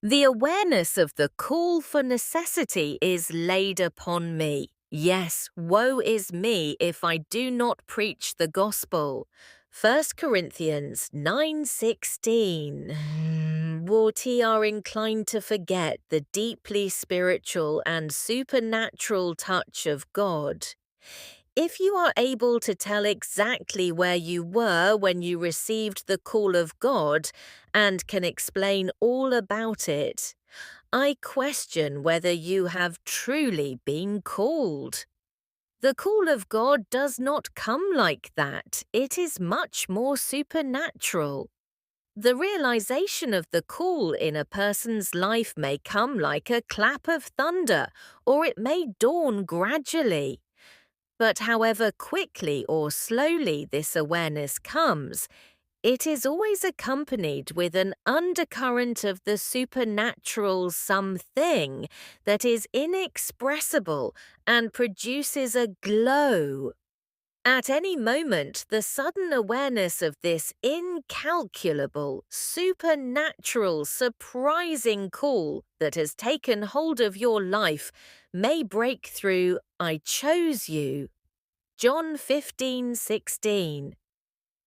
The awareness of the call for necessity is laid upon me. Yes, woe is me if I do not preach the gospel. 1 Corinthians 9:16. We are inclined to forget the deeply spiritual and supernatural touch of God. If you are able to tell exactly where you were when you received the call of God and can explain all about it, I question whether you have truly been called. The call of God does not come like that. It is much more supernatural. The realization of the call in a person's life may come like a clap of thunder, or it may dawn gradually. But however quickly or slowly this awareness comes, it is always accompanied with an undercurrent of the supernatural something that is inexpressible and produces a glow. At any moment, the sudden awareness of this incalculable, supernatural, surprising call that has taken hold of your life may break through, "I chose you." John 15:16.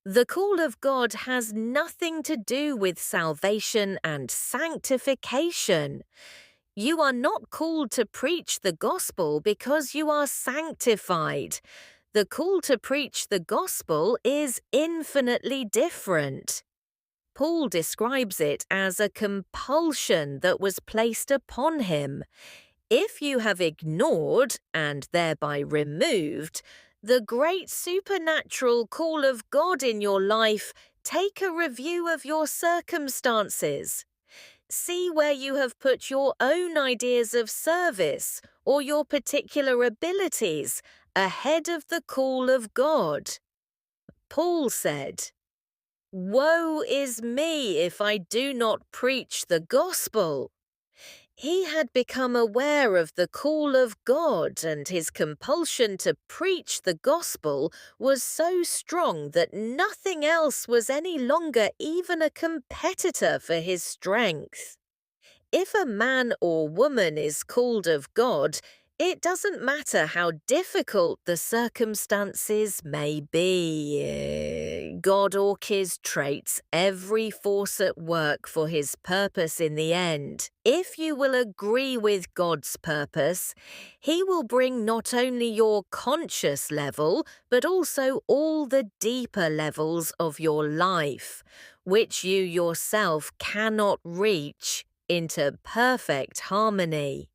The call of God has nothing to do with salvation and sanctification. You are not called to preach the gospel because you are sanctified. The call to preach the gospel is infinitely different. Paul describes it as a compulsion that was placed upon him. If you have ignored, and thereby removed, the great supernatural call of God in your life, take a review of your circumstances. See where you have put your own ideas of service or your particular abilities ahead of the call of God. Paul said, "Woe is me if I do not preach the gospel." He had become aware of the call of God, and his compulsion to preach the gospel was so strong that nothing else was any longer even a competitor for his strength. If a man or woman is called of God, it doesn't matter how difficult the circumstances may be. God orchestrates every force at work for his purpose in the end. If you will agree with God's purpose, he will bring not only your conscious level, but also all the deeper levels of your life, which you yourself cannot reach, into perfect harmony.